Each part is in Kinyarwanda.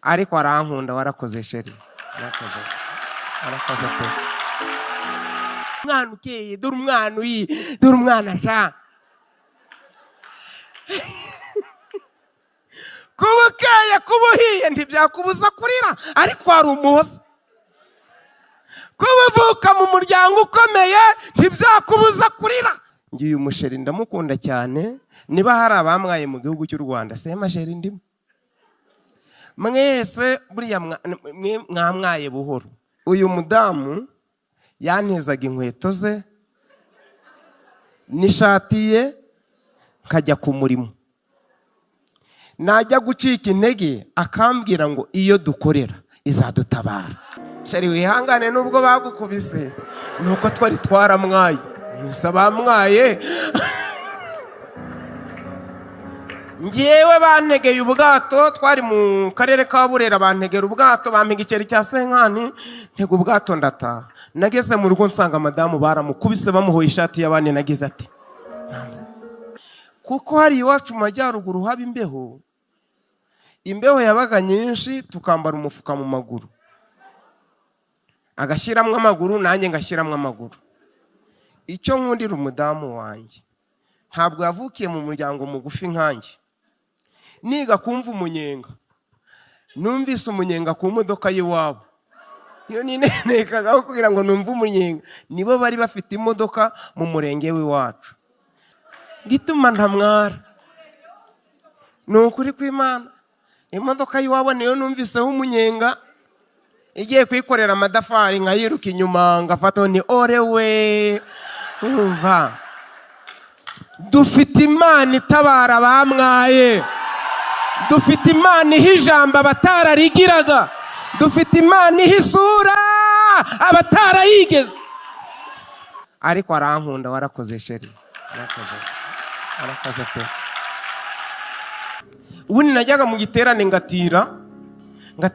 ariko arankunda. Warakoze sheri, warakoze pe. Umwana ukeye, dore umwana uyi, dore umwana sha. Kuba ukeye kuba uhiye ntibyakubuza kurira, ariko hari umuhoza. Kuba uvuka mu muryango ukomeye ntibyakubuza kurira. Ngiye umusheri ndamukunda cyane. Niba hari abamwaye mu gihugu cy'u Rwanda, sema sheri ndimo. Mwese buriya mwamwaye buhoro. Uyu mudamu yantezaga inkweto ze n'ishati ye nkajya ku murimo. Najya gucika intege akambwira ngo iyo dukorera izadutabara. Sheri wihangane nubwo bagukubise, nuko twari twaramwaye. Gusa bamwaye. Ngewe bantegeye ubwato, twari mu karere ka Burera, bantegera ubwato, bampiga igiceri cya senkani, ntega ubwato ndataha. Nageze mu rugo nsanga madamu baramukubise bamuhoye ishati y'abandi. Nagize ati kuko hari iwacu mu majyaruguru haba imbeho. Imbeho yabaga nyinshi, tukambara umufuka mu maguru, agashyiramo amaguru, nanjye ngashyiramo amaguru. Icyo nkundira umudamu wanjye, ntabwo yavukiye mu muryango mugufi nkanjye. Niga kumva umunyenga, numvise umunyenga ku modoka y'iwabo. Iyo ninenekaga kugira ngo numve umunyenga, nibo bari bafite imodoka mu murenge w'iwacu. Gituma ntamwara, ni ukuri kw'Imana. Imodoka y'iwabo niyo numviseho umunyenga, igiye kwikorera amadafari nkayiruka inyuma ngafata ni orewe. Umva, dufite Imana itabara abamwaye. Dufite Imana iha ijambo abatararigiraga. Dufite Imana iha isura abatarayigeze. Ariko arankunda. Warakoze sheri, warakoze pe. Ubundi najyaga mu giterane ngatira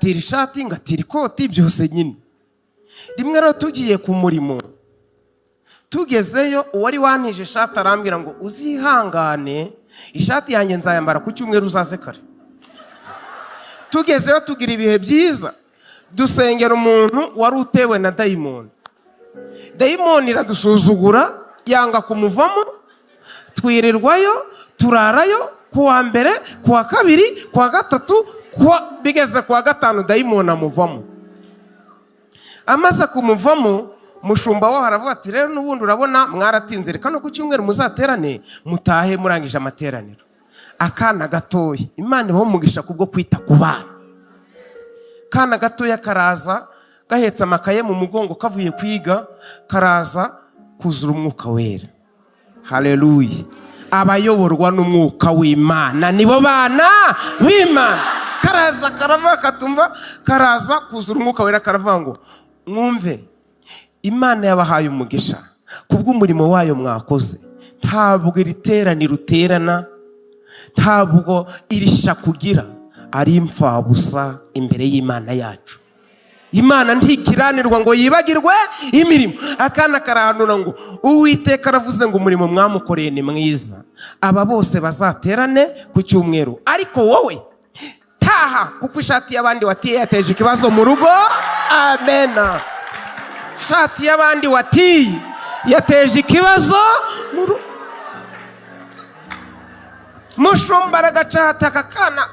ishati, ngatira ikoti, byose nyine. Rimwe rero tugiye ku murimo, tugezeyo uwari wantije ishati arambwira ngo uzihangane, ishati yanjye nzayambara ku cyumweru uzaze kare. Tugezeyo tugira ibihe byiza, dusengera umuntu wari utewe na dayimoni. Dayimoni iradusuzugura, yanga kumuvamo. Twirirwayo, turarayo, kuwa mbere, kuwa kabiri, kuwa gatatu, bigeze kuwa gatanu dayimoni amuvamo. Amaze kumuvamo, mushumba waho aravuga ati rero n'ubundi urabona mwaratinze, reka no ku cyumweru muzaterane mutahe murangije amateraniro. Akana gatoya, Imana ibaho umugisha kubwo kwita ku bana. Kana gatoya karaza gahetse amakaye mu mugongo kavuye kwiga, karaza kuzura umwuka wera. Haleluya. Abayoborwa n'umwuka w'Imana nibo bana b'Imana. Karaza karava katumva, karaza kuzura umwuka wera, karavuga ngo mwumve, Imana yabahaye umugisha kubw'umurimo wayo mwakoze. Ntabwo iri teraniro uterana, ntabwo irisha kugira, ari imfabusa imbere y'Imana yacu. Imana ntikiranirwa ngo yibagirwe imirimo. Akana karahanura ngo Uwiteka aravuze ngo umurimo mwamukoreye ni mwiza, aba bose bazaterane ku cyumweru, ariko wowe taha kuko ishati y'abandi watiye yateje ikibazo mu rugo. Amena. Ishati y'abandi watiye yateje ikibazo mu rugo. Mushumba aragacata akakana,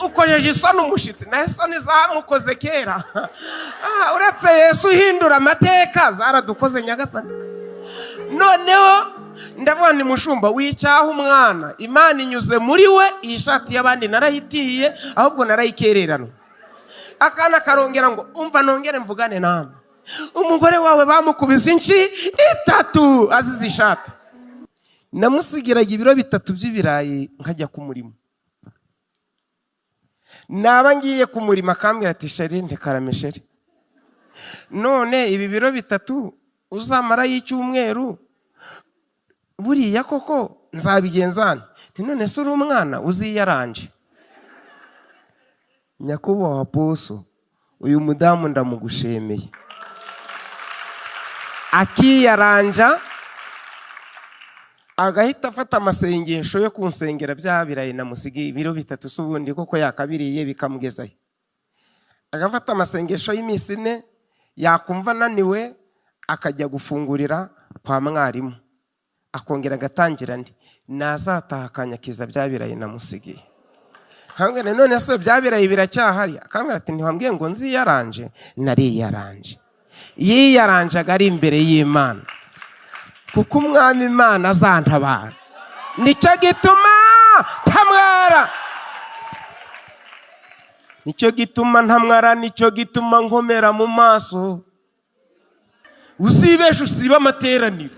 ukojeje isoni umushitsi, na isoni zamukoze kera. Uretse Yesu uhindura amateka, zaradukoze Nyagasani. Noneho ndavuga ni mushumba wicyaha umwana, Imana inyuze muri we, iyi shati y'abandi narayitiye, ahubwo narayikererana. Akana karongera ngo umva nongere mvugane namwe, umugore wawe bamukubise inshi 3 azize ishati. Namusigiraga ibiro 3 by'ibirayi nkajya ku murimo. Naba ngiye ku murimo akambwira ati sheri ndekarame sheri, none ibi biro 3 uzamara y'icyumweru buriya koko nzabigenzana. None se uri umwana uziyaranje. Nyakubahwa Aposo, uyu mudamu ndamugushemeye. Akiyaranja agahita afata amasengesho yo kunsengera bya birayi namusigiye ibiro 3 subundi koko yakabiriye bikamugezayo. agafata amasengesho y'iminsi 4 yakumva ananiwe akajya gufungurira kwa mwarimu akongera agatangira andi nazataha akanyakiza bya birayi namusigiye. Hambwira none se bya birayi biracyahari? Akambwira ati ntiwambwiye ngo nziyaranje? Nariyaranje. Yiyaranjaga ari imbere y'Imana kuko umwami Imana azantabara. Nicyo gituma ntamwara, nicyo gituma ntamwara, nicyo gituma nkomera mu maso. Uzibeshe usiba amateraniro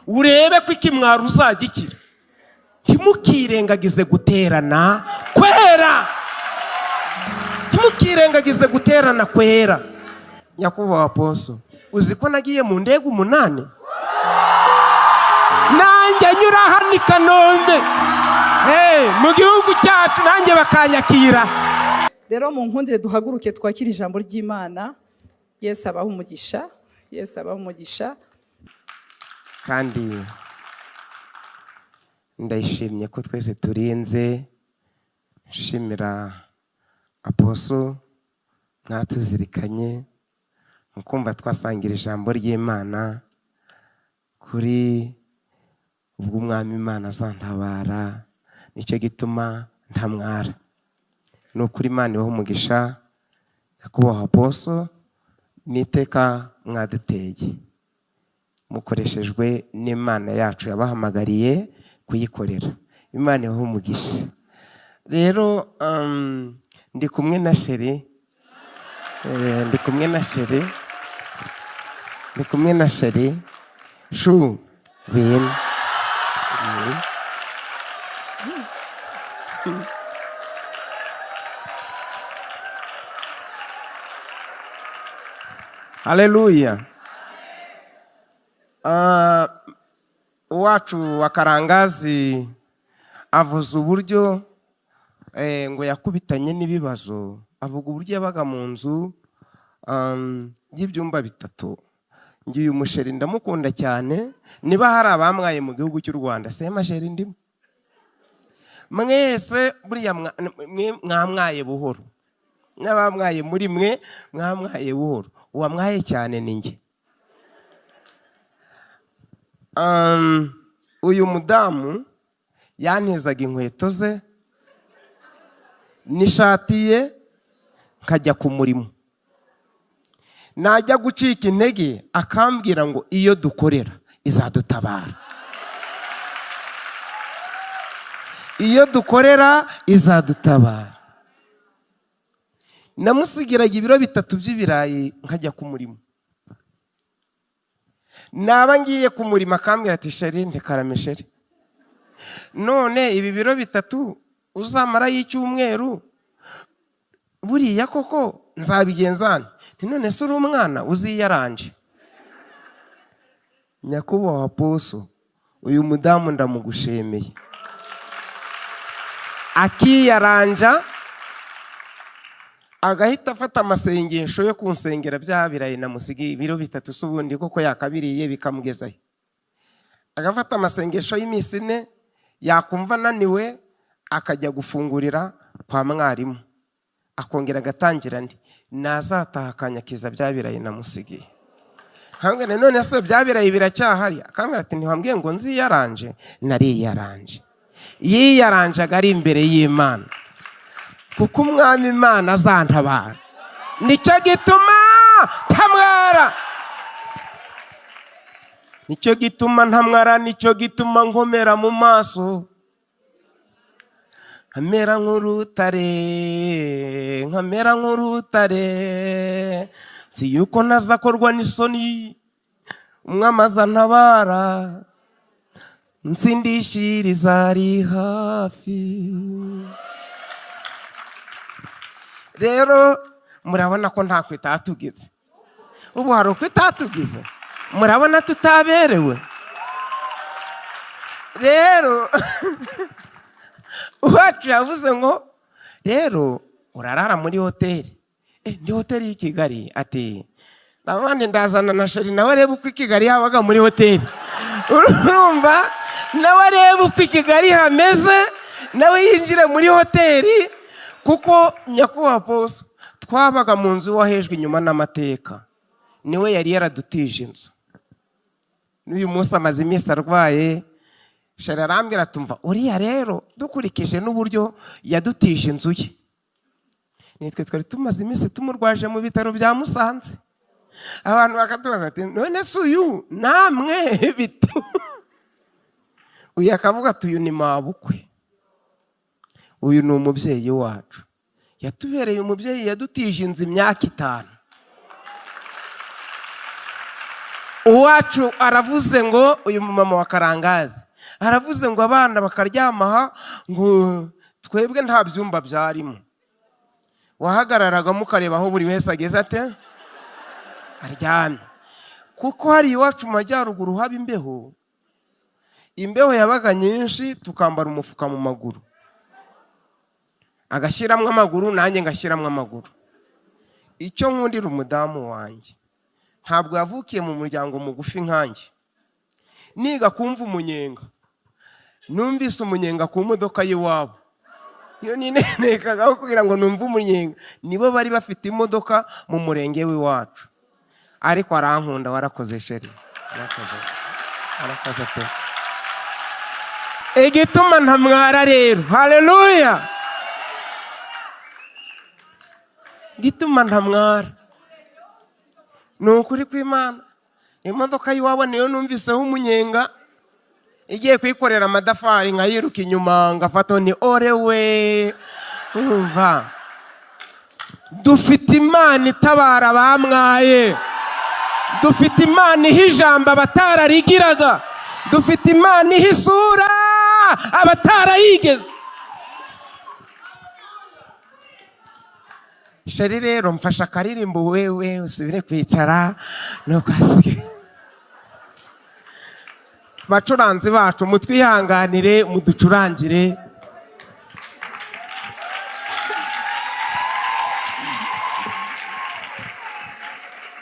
urebe ko ikimwaro uzagikira. Ntimukirengagize guterana kwera, ntimukirengagize guterana kwera. Nyakubahwa Apostle, uzi ko nagiye mu ndege 8 nanjye nyura hano i Kanombe mu gihugu cyacu nanjye bakanyakira. Rero mu nkundire duhaguruke twakira ijambo ry'Imana. Yesu abaho umugisha, Yesu abaho umugisha. Kandi ndayishimye ko twese turinze. Nshimira Apostle mwatuzirikanye mukumva twasangira ijambo ry'Imana kuri ubwo umwami Imana azantabara. Nicyo gituma ntamwara. Nukuri Imana ibaho umugisha. Nyakubahwa Apostle, niteka mwaduteye mukoreshejwe n'Imana yacu yabahamagariye kuyikorera. Imana ibaho umugisha. Rero ndi kumwe na Sheri, ndi kumwe na Sheri Shu bin. Haleluya. Uwacu wa Karangazi avuze uburyo ngo yakubitanye n'ibibazo. Avuga uburyo yabaga mu nzu y'ibyumba 3. Ngiye umusheri ndamukunda cyane. Niba hari abamwaye mu gihugu cy'u Rwanda sema Sheri ndimo. Mwese buriya mwamwaye buhoro. N'abamwaye muri mwe mwamwaye buhoro. Uwamwaye cyane ni njye. Uyu mudamu yantezaga inkweto ze n'ishati ye nkajya ku murimo. Najya gucika intege akambwira ngo iyo dukorera izadutabara, iyo dukorera izadutabara. Namusigiraga ibiro 3 by'ibirayi nkajya ku murimo. Naba ngiye ku murimo akambwira ati Sheri ndekarame Sheri, none ibi biro 3 uzamara y'icyumweru buriya koko nzabigenzana? None se uri umwana uziyaranje? Nyakubahwa Apostle, uyu mudamu ndamugushemeye. Akiyaranja agahita afata amasengesho yo kunsengera bya birayi namusigiye ibiro 3 subundi koko yakabiriye bikamugezayo. Agafata amasengesho y'iminsi 4 yakumva ananiwe akajya gufungurira kwa mwarimu akongera agatangira andi nazataha akanyakiza bya birayi namusigiye. Hambwira none se bya birayi biracyahari? Akambwira ati ntiwambwiye ngo nziyaranje? Nariyaranje. Yiyaranjaga ari imbere y'Imana kuko umwami Imana azantabara. Nicyo gituma ntamwara, nicyo gituma ntamwara, nicyo gituma nkomera mu maso. Nkamera nk'urutare, nkamera nk'urutare, si yuko nazakorwa n'isoni, umwami azantabara, nsindishiriza ari hafi. Rero murabona ko nta kwitatugize. Ubu hari ukwitatugize? Murabona tutaberewe? Rero uwacu yavuze ngo rero urarara muri hoteli. Ndi hoteli y'i Kigali. Ati nabandi ndazana na Sheri nawe reba uko i Kigali habaga muri hoteli. Urumva nawe reba uko i Kigali hameze, nawe yinjire muri hoteli. Kuko nyakubahwa Apostle twabaga mu nzu wahejwe inyuma n'amateka, niwe yari yaradutije inzu. N'uyu munsi amaze iminsi arwaye, shara arambwira tumva uriya rero dukurikije n'uburyo yadutije inzu ye, nitwe twari tumaze iminsi tumurwaje mu bitaro bya Musanze. Abantu bakatubaza ati none se uyu namwe bite? Uyu akavuga ati uyu ni mabukwe, uyu ni umubyeyi wacu, yatubereye umubyeyi, yadutije inzu imyaka 5. Uwacu aravuze ngo, uyu mama wa Karangazi aravuze ngo abana bakaryama ngo twebwe nta byumba byarimo. Wahagararaga mukareba aho buri wese ageze ate aryamye, kuko hari iwacu mu majyaruguru haba imbeho. Imbeho yabaga nyinshi, tukambara umufuka mu maguru, agashyiramo amaguru, nanjye ngashyiramo amaguru. Icyo nkundira umudamu wanjye, ntabwo yavukiye mu muryango mugufi nkanjye. Niga kumva umunyenga, numvise umunyenga ku modoka y'iwabo, iyo ninenekagaho kugira ngo numve umunyenga. Nibo bari bafite imodoka mu murenge w'iwacu, ariko arankunda. Warakoze sheri, warakoze pe. Igituma ntamwara rero, haleluya, gituma ntamwara ni ukuri kw'Imana. Imodoka y'iwabo niyo numviseho umunyenga, igiye kwikorera amadafari, nkayiruka inyuma ngafata ni orewe. Umva, dufite Imana itabara bamwaye, dufite Imana iha ijambo abatararigiraga, dufite Imana iha isura abatarayigeze. Sheri rero mfasha akaririmbo wewe usubire kwicara no kwasige. Bacuranzi bacu mutwihanganire, muducurangire.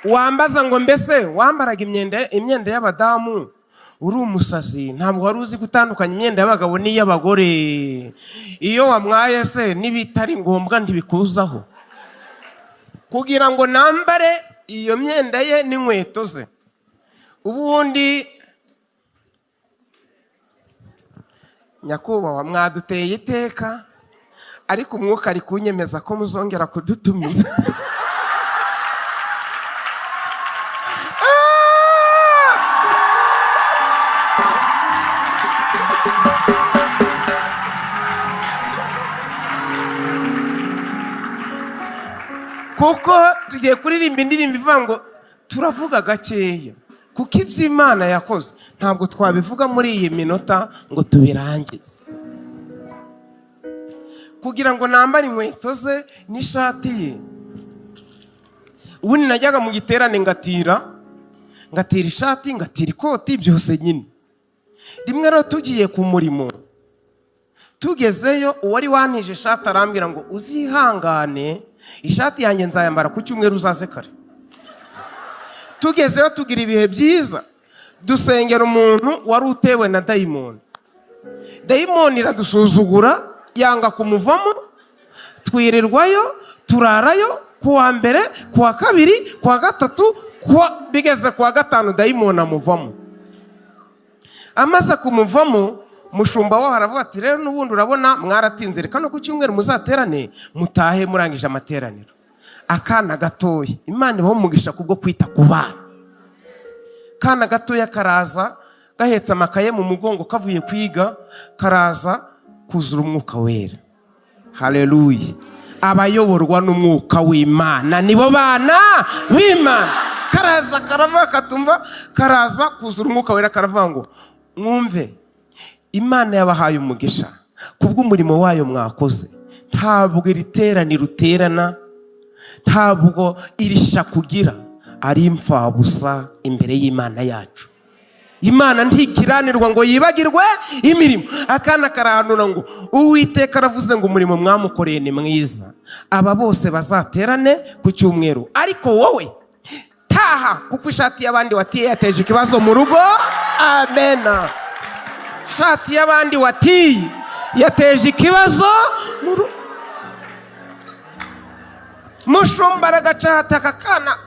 Wambaza ngo mbese wambaraga imyenda y'abadamu uri umusazi, ntabwo wari uzi gutandukanya imyenda y'abagabo n'iy'abagore. Iyo wamwaye se n'ibitari ngombwa ntibikuzaho, kugira ngo nambare iyo myenda ye n'inkweto ze. Ubundi nyakubahwa mwaduteye iteka, ariko umwuka ari kunyemeza ko muzongera kudutumiza. Kuko tugiye kuririmba indirimbo ivuga ngo turavuga gakeya, kuko iby'Imana yakoze ntabwo twabivuga muri iyi minota ngo tubirangize. Kugira ngo nambare inkweto ze n'ishati ye, ubundi najyaga mu giterane ngatira ishati, ngatira ikoti, byose nyine. Rimwe rero tugiye ku murimo, tugezeyo uwari wantije ishati arambwira ngo uzihangane, ishati yanjye nzayambara ku cyumweru, uzaze kare. Tugezeyo tugira ibihe byiza, dusengera umuntu wari utewe na dayimoni. Dayimoni iradusuzugura, yanga kumuvamo, twirirwayo, turarayo, kuwa mbere, kuwa kabiri, kuwa gatatu, bigeze kuwa gatanu dayimoni amuvamo. Amaze kumuvamo, mushumba waho aravuga ati rero n'ubundi urabona mwaratinze, reka no ku cyumweru muzaterane mutahe murangije amateraniro. Akana gatoya, Imana ibaho umugisha kubwo kwita ku bana. Kana gatoya karaza gahetse amakaye mu mugongo kavuye kwiga, karaza kuzura umwuka wera. Haleluya. Abayoborwa n'umwuka w'Imana nibo bana b'Imana. Karaza karavuga katumva, karaza kuzura umwuka wera, karavuga ngo mwumve, Imana yabahaye umugisha kubw'umurimo wayo mwakoze. Ntabwo iri teraniro uterana, ntabwo irisha kugira ari imfabusa imbere y'Imana yacu. Imana ntikiranirwa ngo yibagirwe imirimo. Akana karahanura ngo Uwiteka aravuze ngo umurimo mwamukoreye ni mwiza, aba bose bazaterane ku cyumweru, ariko wowe taha, kuko ishati y'abandi watiye yateje ikibazo mu rugo. Amena. Ishati y'abandi watiye yateje ikibazo mushumba aragacahata akakana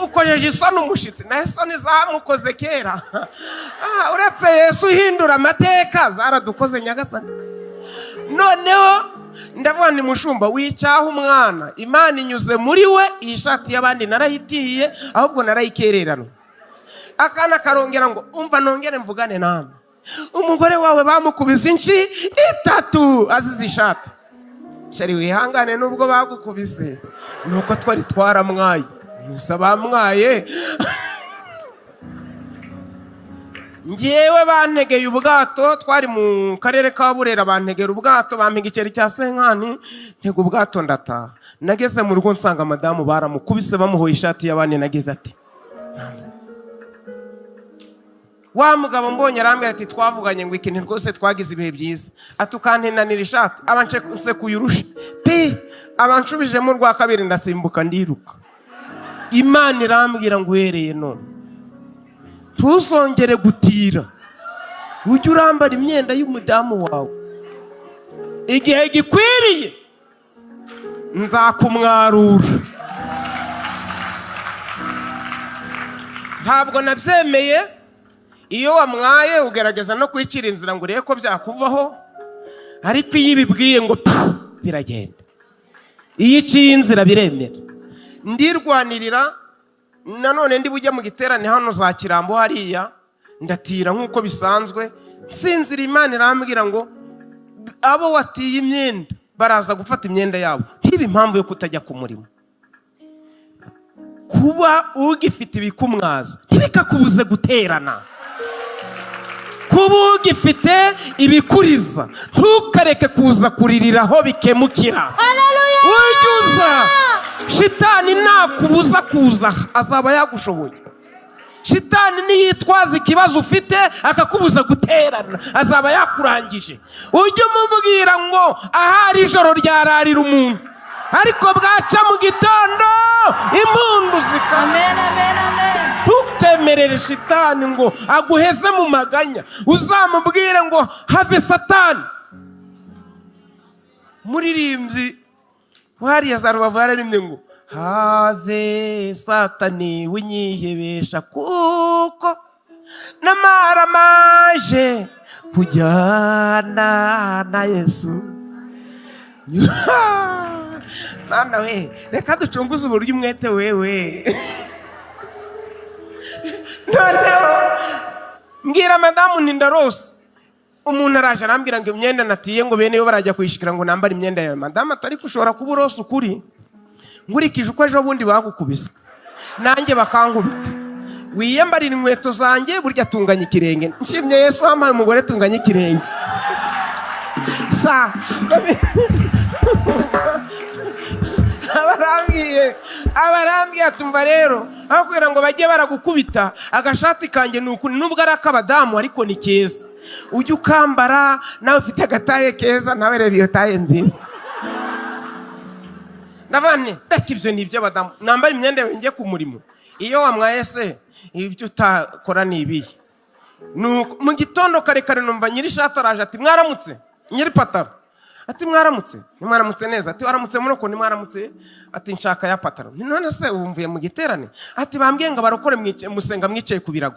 ukojeje isoni umushitsi, naho isoni zamukoze kera. Uretse Yesu uhindura amateka, zaradukoze nyagasani. Noneho ndavuga ni mushumba wicyaha umwana, Imana inyuze muri we, iyi shati y'abandi narahitiye, ahubwo narayikererana. Akana karongera ngo umva nongere mvugane nawe, umugore wawe bamukubise inshi 3 azize ishati. Shari wihangane nubwo bagukubise, nuko twari twaramwaye. Musa bamwaye. Ngewe bantegeye ubwato, twari mu karere ka Burera, bantegera ubwato bampiga igiceri cya senkani, ntego ubwato ndataha. Nageze mu rugo nsanga madamu baramukubise bamuhoye ishati y'abandi. Nagize ati wa mugabo mbonye arambwira ati twavuganye ngo ikintu rwose twagize ibihe byiza, atukantinanira ishati abanse kuyurusha pe, abanshubijemo rwa kabiri ndasimbuka ndiruka. Imana irambwira ngo uhereye none ntuzongere gutira, ujye urambara imyenda y'umudamu wawe, igihe gikwiriye nzakumwarura. Ntabwo nabyemeye. Iyo wamwaye ugerageza no kwicira inzira ngo urebe ko byakuvaho, ariko iyo ibibwiye ngo biragenda, iyo iciye inzira biremera. Ndirwanirira nanone ndi bujye mu giterane hano za Kirambo hariya, ndatira nk'uko bisanzwe, sinzira. Imana irambwira ngo abo watiye imyenda baraza gufata imyenda yabo. Ntibe impamvu yo kutajya ku murimo. Kuba ugifite ibikumwaza ntibikakubuze guterana. Kuba ugifite ibikuriza ntukareke kuza kuririraho bikemukira. Ujuza shitani nakubuza kuza azaba yagushoboye. Shitani niyitwaza ikibazo ufite akakubuza guterana azaba yakurangije. Ujye umubwira ngo ahari ijoro ryararira umuntu, ariko bwaca mu gitondo impundu zika. Amen, amen, amen. Ntukemerere shitani ngo aguheze mu maganya, uzamubwire ngo have Satani. Muririmbyi wariya za Rubavu yararimye ngo have Satani winyihebesha, kuko namaramaje kujyana na Yesu. Mwana we, reka ducunguze uburyo umwete wewe. Noneho mbwira madamu Nindarose, umuntu araje arambwira ngo imyenda natiye ngo bene yo barajya kuyishikira ngo nambara imyenda yawe. Madamu atari kushobora kuba urose ukuri, nkurikije uko ejo bundi bagukubise nanjye bakankubita. Wiyambarira inkweto zanjye burya tunganya ikirenge. Nshimye Yesu wampaye umugore tunganya ikirenge. Abarambwiye atumva rero, aho kugira ngo bajye baragukubita, agashati kanjye nubwo ari ak'abadamu ariko ni keza, ujye ukambara nawe ufite agataye keza, nawe reba iyo taye nziza. Nabane reka ibyo ni iby'abadamu, nambara imyenda yawe njye ku murimo. Iyo wamwaye se ibyo utakora ni ibihe? Mu gitondo kare kare numva nyiri shati araje ati mwaramutse. Nyiri pataro ati mwaramutse. Nimwaramutse neza. Ati waramutse muruko nimwaramutse. Ati nshaka ya pataro. None se wumvuye mu giterane? Ati bambwiye ngo barokore musenga mwicaye ku birago.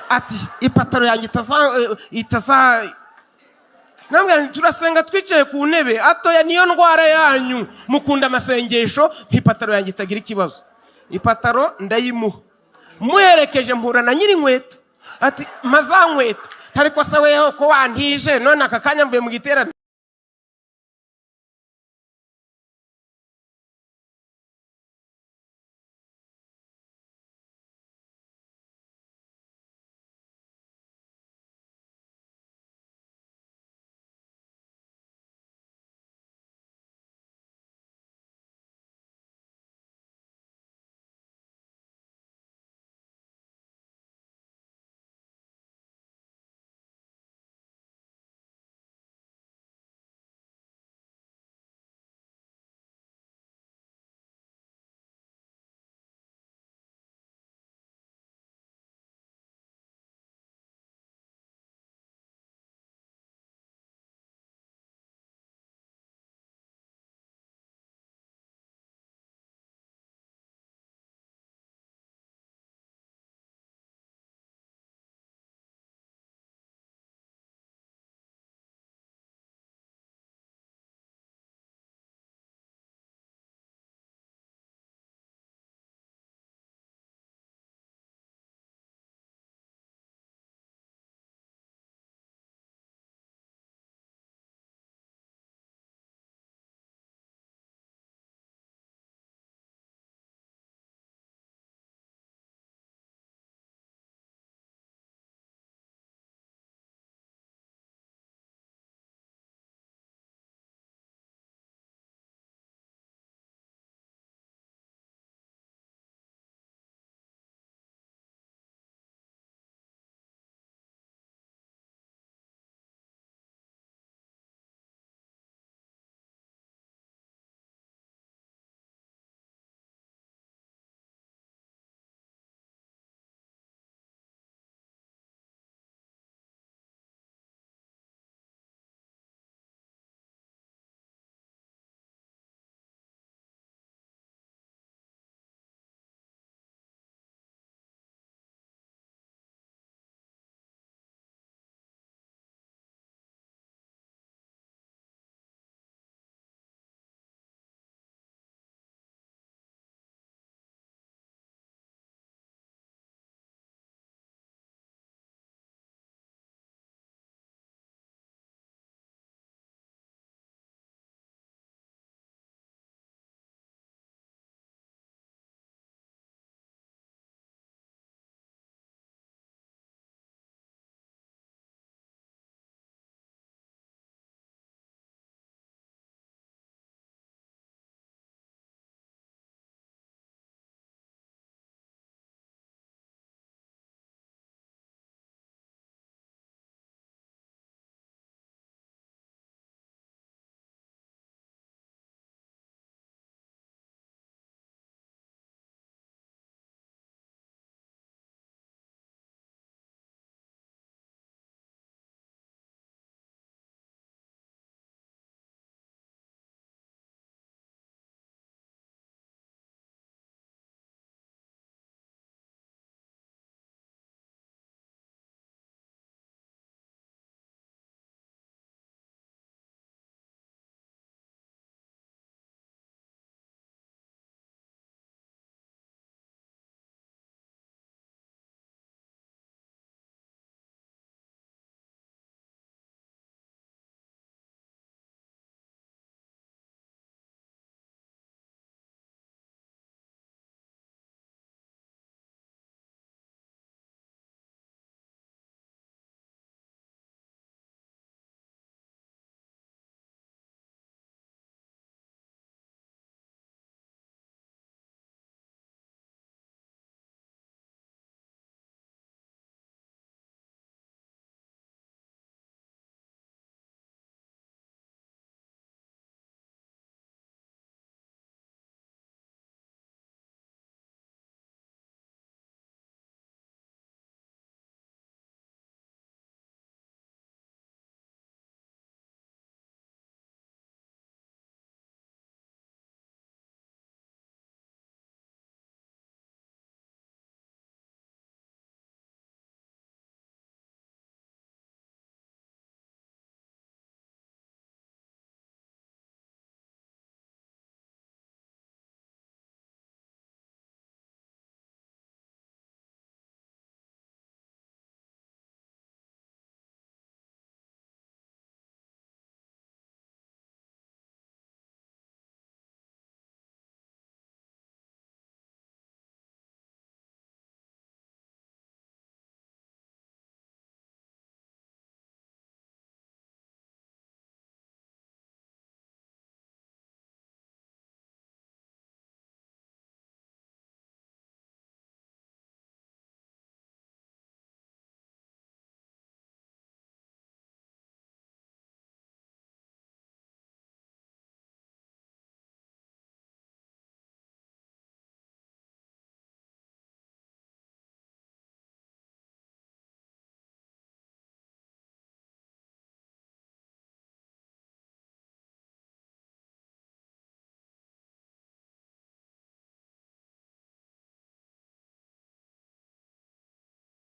Ati ipataro yanjye itaza nambwira turasenga twicaye ku ntebe, atoya niyo ndwara yanyu mukunda amasengesho, ipataro yanjye itagira ikibazo. Ipataro ndayimuha, muherekeje mpura na nyiri inkweto. Ati maza nkweto, ariko se weho ko wantije none aka kanya mvuye mu giterane